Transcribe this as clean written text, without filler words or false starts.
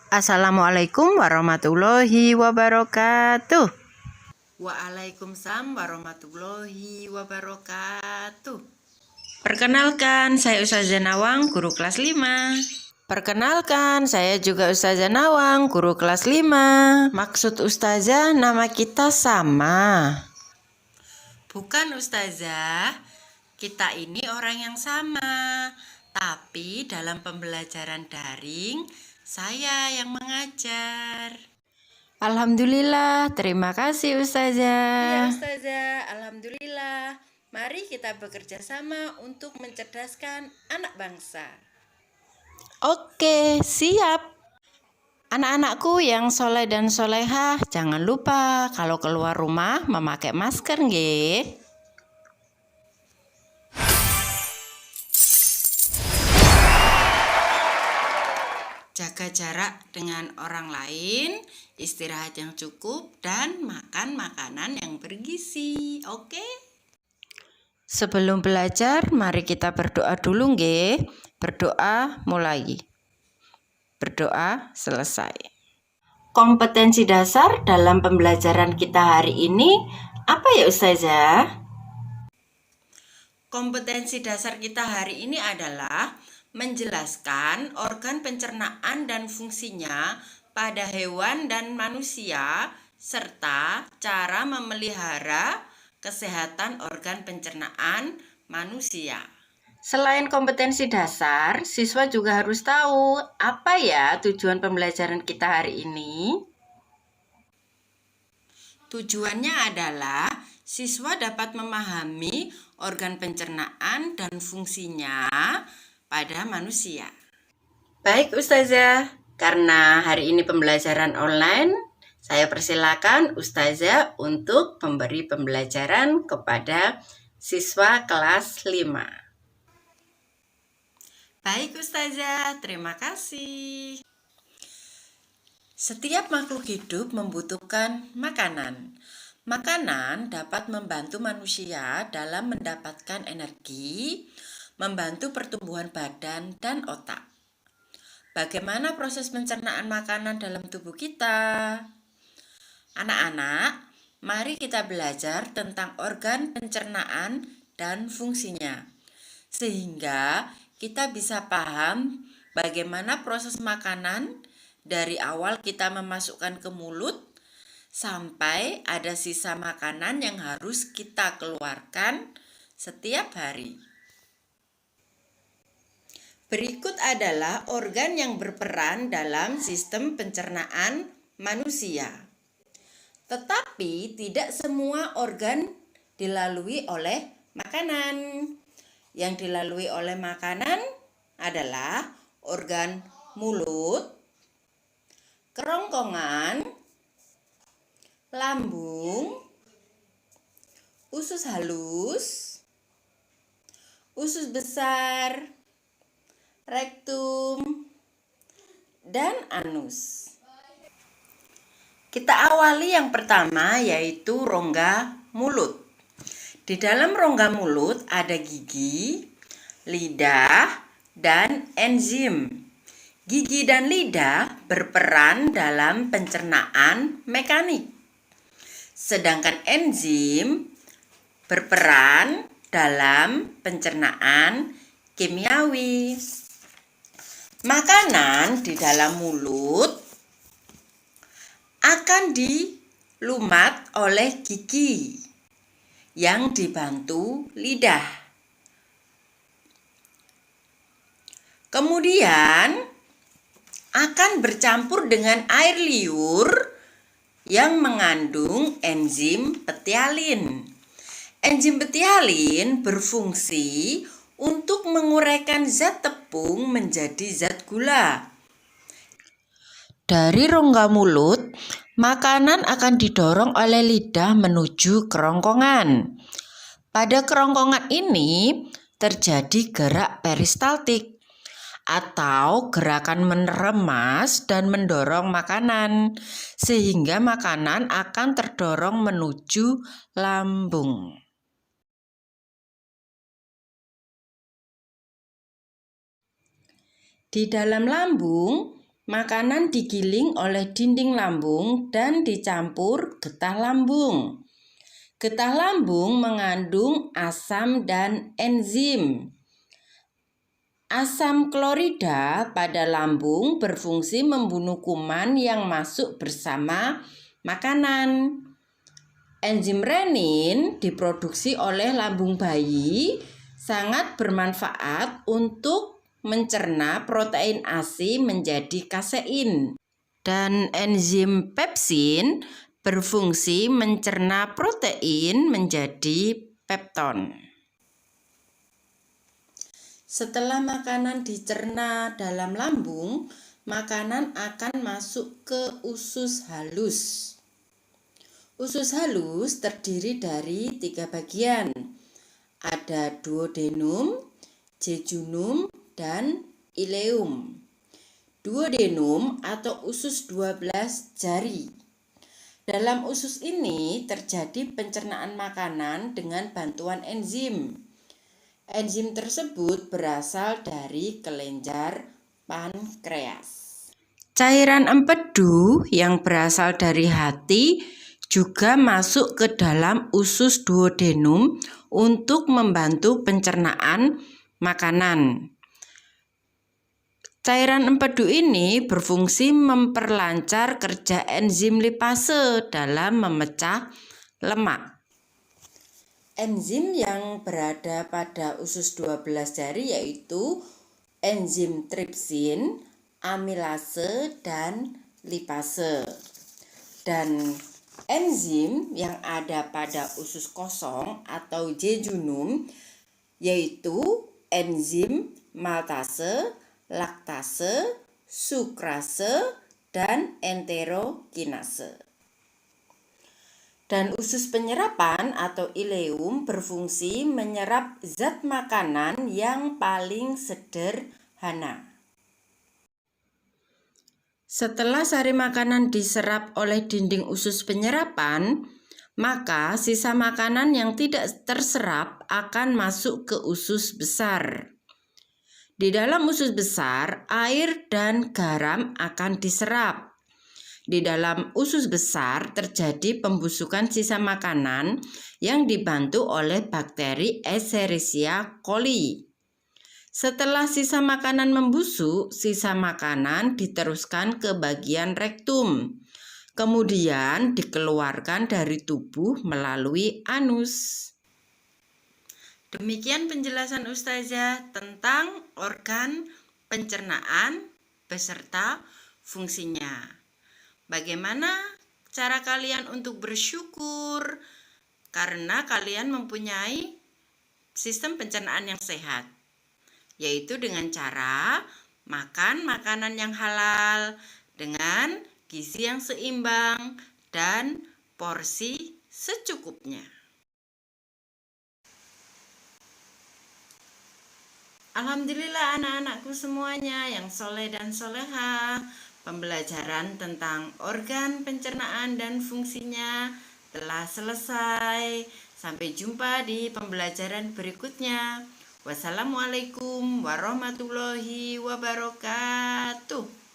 Assalamualaikum warahmatullahi wabarakatuh. Waalaikumsalam warahmatullahi wabarakatuh. Perkenalkan, saya Ustazah Nawang, guru kelas 5. Perkenalkan, saya juga Ustazah Nawang, guru kelas 5. Maksud Ustazah, nama kita sama. Bukan Ustazah, kita ini orang yang sama. Tapi dalam pembelajaran daring, saya yang mengajar. Alhamdulillah, terima kasih Ustazah. Iya Ustazah, Alhamdulillah. Mari kita bekerja sama untuk mencerdaskan anak bangsa. Oke, siap. Anak-anakku yang soleh dan solehah, jangan lupa kalau keluar rumah memakai masker nggih. Jaga jarak dengan orang lain, istirahat yang cukup, dan makan makanan yang bergizi, oke? Sebelum belajar, mari kita berdoa dulu nggih. Berdoa mulai. Berdoa selesai. Kompetensi dasar dalam pembelajaran kita hari ini apa ya Ustazah? Kompetensi dasar kita hari ini adalah menjelaskan organ pencernaan dan fungsinya pada hewan dan manusia, serta cara memelihara kesehatan organ pencernaan manusia. Selain kompetensi dasar, siswa juga harus tahu apa ya tujuan pembelajaran kita hari ini. Tujuannya adalah siswa dapat memahami organ pencernaan dan fungsinya pada manusia. Baik Ustazah, karena hari ini pembelajaran online, saya persilakan Ustazah untuk memberi pembelajaran kepada siswa kelas 5. Baik Ustazah, terima kasih. Setiap makhluk hidup membutuhkan makanan. Makanan dapat membantu manusia dalam mendapatkan energi, membantu pertumbuhan badan dan otak. Bagaimana proses pencernaan makanan dalam tubuh kita? Anak-anak, mari kita belajar tentang organ pencernaan dan fungsinya, sehingga kita bisa paham bagaimana proses makanan dari awal kita memasukkan ke mulut sampai ada sisa makanan yang harus kita keluarkan setiap hari. Berikut adalah organ yang berperan dalam sistem pencernaan manusia. Tetapi tidak semua organ dilalui oleh makanan. Yang dilalui oleh makanan adalah organ mulut, kerongkongan, lambung, usus halus, usus besar, rektum, dan anus. Kita awali yang pertama yaitu rongga mulut. Di dalam rongga mulut ada gigi, lidah, dan enzim. Gigi dan lidah berperan dalam pencernaan mekanik. Sedangkan enzim berperan dalam pencernaan kimiawi. Makanan di dalam mulut akan dilumat oleh gigi yang dibantu lidah. Kemudian akan bercampur dengan air liur yang mengandung enzim petialin. Enzim petialin berfungsi untuk menguraikan zat tepung menjadi zat gula. Dari rongga mulut, makanan akan didorong oleh lidah menuju kerongkongan. Pada kerongkongan ini terjadi gerak peristaltik atau gerakan meremas dan mendorong makanan, sehingga makanan akan terdorong menuju lambung. Di dalam lambung makanan digiling oleh dinding lambung dan dicampur getah lambung. Getah lambung mengandung asam dan enzim. Asam klorida pada lambung berfungsi membunuh kuman yang masuk bersama makanan. Enzim renin diproduksi oleh lambung bayi, sangat bermanfaat untuk mencerna protein ASI menjadi kasein. Dan enzim pepsin berfungsi mencerna protein menjadi pepton. Setelah makanan dicerna dalam lambung, makanan akan masuk ke usus halus. Usus halus terdiri dari 3 bagian. Ada duodenum, jejunum, dan ileum. Duodenum atau usus 12 jari. Dalam usus ini terjadi pencernaan makanan dengan bantuan enzim. Enzim tersebut berasal dari kelenjar pankreas. Cairan empedu yang berasal dari hati juga masuk ke dalam usus duodenum untuk membantu pencernaan makanan. Cairan empedu ini berfungsi memperlancar kerja enzim lipase dalam memecah lemak. Enzim yang berada pada usus 12 jari yaitu enzim tripsin, amilase, dan lipase. Dan enzim yang ada pada usus kosong atau jejunum yaitu enzim maltase, laktase, sukrase, dan enterokinase. Dan usus penyerapan atau ileum berfungsi menyerap zat makanan yang paling sederhana. Setelah sari makanan diserap oleh dinding usus penyerapan, maka sisa makanan yang tidak terserap akan masuk ke usus besar. Di dalam usus besar, air dan garam akan diserap. Di dalam usus besar terjadi pembusukan sisa makanan yang dibantu oleh bakteri Escherichia coli. Setelah sisa makanan membusuk, sisa makanan diteruskan ke bagian rektum. Kemudian dikeluarkan dari tubuh melalui anus. Demikian penjelasan Ustazah tentang organ pencernaan beserta fungsinya. Bagaimana cara kalian untuk bersyukur karena kalian mempunyai sistem pencernaan yang sehat, yaitu dengan cara makan makanan yang halal dengan gizi yang seimbang dan porsi secukupnya. Alhamdulillah anak-anakku semuanya yang soleh dan soleha, pembelajaran tentang organ pencernaan dan fungsinya telah selesai. Sampai jumpa di pembelajaran berikutnya. Wassalamualaikum warahmatullahi wabarakatuh.